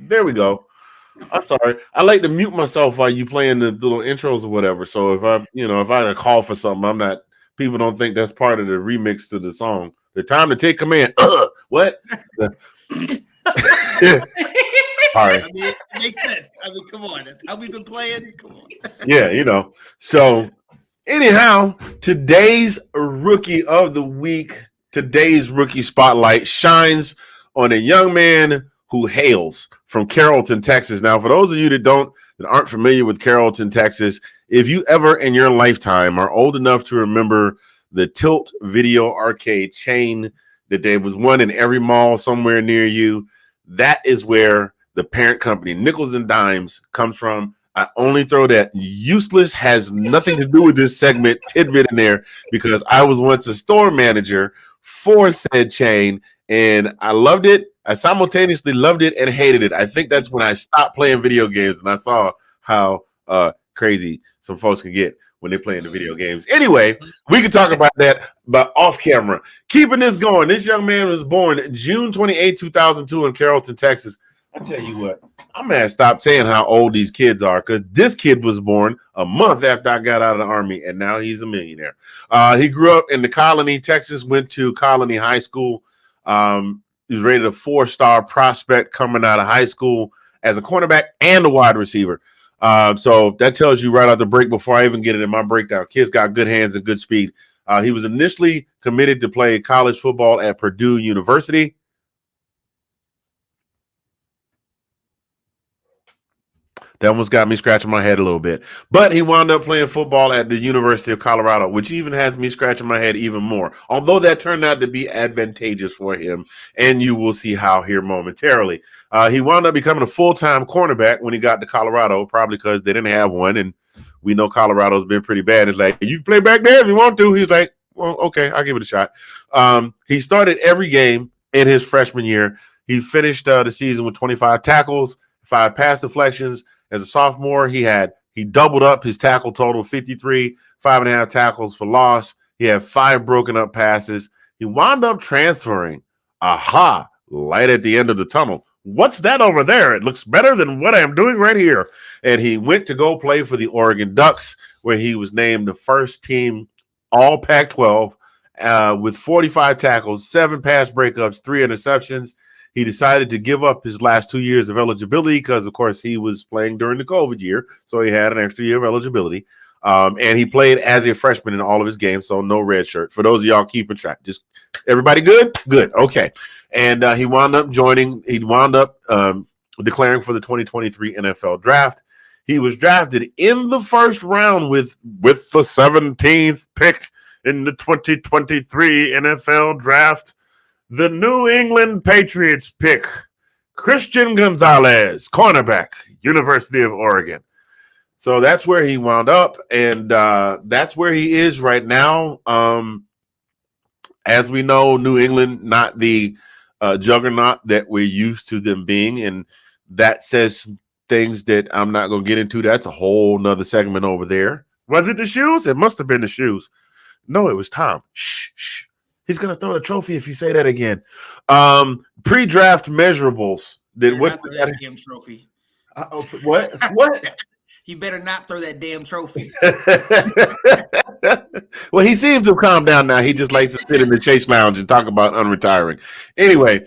There we go. I'm sorry. I like to mute myself while you playing the little intros or whatever. So if I call for something, I'm not. People don't think that's part of the remix to the song. The time to take command. What? All right. I mean, it makes sense. I mean, come on. How we've been playing? Come on. Yeah. So anyhow, today's rookie of the week, today's rookie spotlight shines on a young man who hails from Carrollton, Texas. Now, for those of you that aren't familiar with Carrollton, Texas, if you ever in your lifetime are old enough to remember the Tilt Video Arcade chain that there was one in every mall somewhere near you, that is where the parent company, Nickels and Dimes, comes from. I only throw that useless, has nothing to do with this segment tidbit in there because I was once a store manager for said chain and I loved it. I simultaneously loved it and hated it. I think that's when I stopped playing video games and I saw how crazy some folks can get when they're playing the video games. Anyway, we can talk about that, but off camera. Keeping this going, this young man was born June 28, 2002 in Carrollton, Texas. I tell you what, I'm going to stop saying how old these kids are because this kid was born a month after I got out of the Army, and now he's a millionaire. He grew up in the Colony, Texas, went to Colony High School. He was rated a 4-star prospect coming out of high school as a cornerback and a wide receiver. So that tells you right out the break before I even get it in my breakdown. Kid's got good hands and good speed. He was initially committed to play college football at Purdue University. That almost got me scratching my head a little bit. But he wound up playing football at the University of Colorado, which even has me scratching my head even more. Although that turned out to be advantageous for him, and you will see how here momentarily. He wound up becoming a full-time cornerback when he got to Colorado, probably because they didn't have one, and we know Colorado's been pretty bad. It's like, you can play back there if you want to. He's like, well, okay, I'll give it a shot. He started every game in his freshman year. He finished the season with 25 tackles, 5 pass deflections. As a sophomore, he doubled up his tackle total, 53, 5.5 tackles for loss. He had 5 broken up passes. He wound up transferring. Aha, light at the end of the tunnel. What's that over there? It looks better than what I'm doing right here. And he went to go play for the Oregon Ducks, where he was named the first team all Pac-12 with 45 tackles, 7 pass breakups, 3 interceptions. He decided to give up his last 2 years of eligibility because, of course, he was playing during the COVID year, so he had an extra year of eligibility. And he played as a freshman in all of his games, so no red shirt. For those of y'all keeping track, just everybody good? Good, okay. And he wound up declaring for the 2023 NFL Draft. He was drafted in the first round with the 17th pick in the 2023 NFL Draft. The New England Patriots pick Christian Gonzalez, cornerback, University of Oregon. So that's where he wound up, and that's where he is right now. As we know, New England, not the juggernaut that we're used to them being, and that says things that I'm not going to get into. That's a whole nother segment over there. Was it the shoes? It must have been the shoes. No, it was Tom. Shh. He's going to throw the trophy if you say that again. Pre-draft measurables. What that damn trophy? What? You better not throw that damn trophy. Well, he seems to have calmed down now. He just likes to sit in the Chase Lounge and talk about unretiring. Anyway,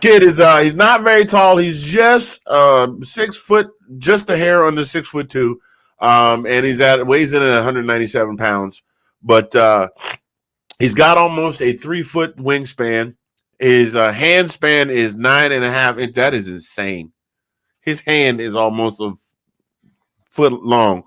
kid is he's not very tall. He's just 6 foot, just a hair under 6'2", and weighs in at 197 pounds. But he's got almost a 3-foot wingspan. His hand span is 9.5 inches. That is insane. His hand is almost a foot long.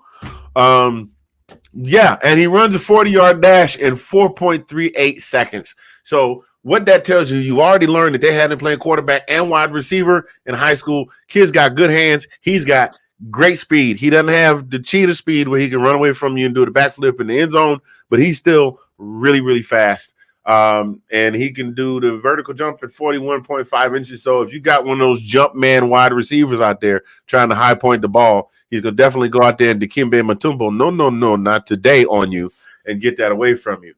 Yeah, and he runs a 40-yard dash in 4.38 seconds. So what that tells you, you've already learned that they had him playing quarterback and wide receiver in high school. Kid's got good hands. He's got great speed. He doesn't have the cheetah speed where he can run away from you and do the backflip in the end zone, but he's still really, really fast. And he can do the vertical jump at 41.5 inches. So if you got one of those jump man wide receivers out there trying to high point the ball, he's going to definitely go out there and Dikembe Mutombo, no, not today on you, and get that away from you.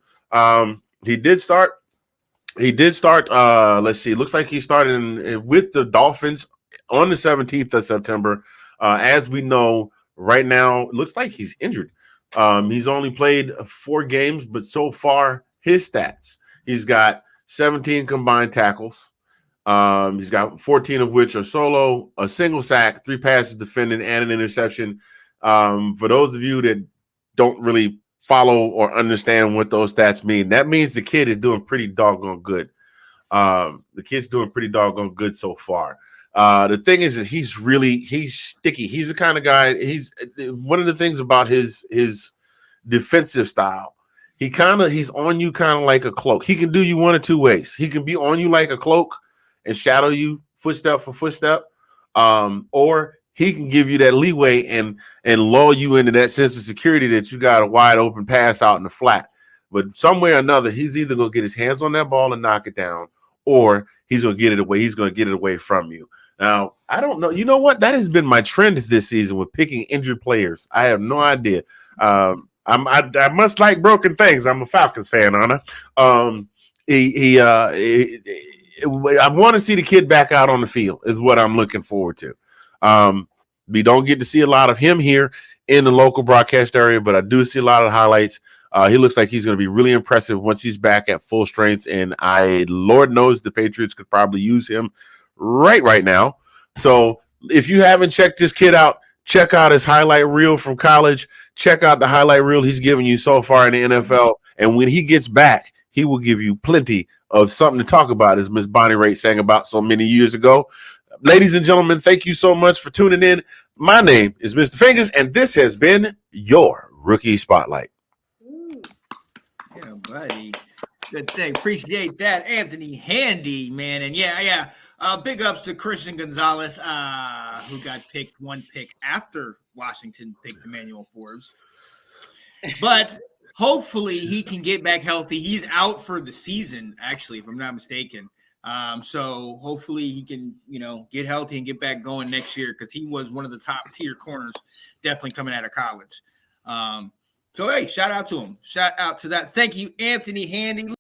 He did start, let's see, looks like he started with the Dolphins on the 17th of September. As we know, right now, it looks like he's injured. He's only played 4 games, but so far, his stats, he's got 17 combined tackles. He's got 14 of which are solo, a single sack, 3 passes defended, and an interception. For those of you that don't really follow or understand what those stats mean, that means the kid is doing pretty doggone good. The kid's doing pretty doggone good so far. The thing is that he's sticky. He's the kind of guy. He's one of the things about his defensive style. He's on you kind of like a cloak. He can do you one or two ways. He can be on you like a cloak and shadow you footstep for footstep, or he can give you that leeway and lull you into that sense of security that you got a wide open pass out in the flat. But some way or another, he's either going to get his hands on that ball and knock it down, or he's going to get it away. He's going to get it away from you. Now, I don't know. You know what? That has been my trend this season with picking injured players. I have no idea. I must like broken things. I'm a Falcons fan, Anna. I want to see the kid back out on the field is what I'm looking forward to. We don't get to see a lot of him here in the local broadcast area, but I do see a lot of highlights. He looks like he's going to be really impressive once he's back at full strength, and Lord knows the Patriots could probably use him right now. So if you haven't checked this kid out, check out his highlight reel from college. Check out the highlight reel he's given you so far in the NFL, and when he gets back, he will give you plenty of something to talk about, as Miss Bonnie Raitt sang about so many years ago. Ladies and gentlemen, thank you so much for tuning in. My name is Mr. Fingers, and this has been your Rookie Spotlight. Yeah, buddy. Good thing. Appreciate that, Anthony Handy, man. And yeah. Big ups to Christian Gonzalez, who got picked 1 pick after Washington picked Emmanuel Forbes. But hopefully he can get back healthy. He's out for the season, actually, if I'm not mistaken. So hopefully he can, get healthy and get back going next year, because he was one of the top tier corners definitely coming out of college. So, hey, shout out to him. Shout out to that. Thank you, Anthony Handy.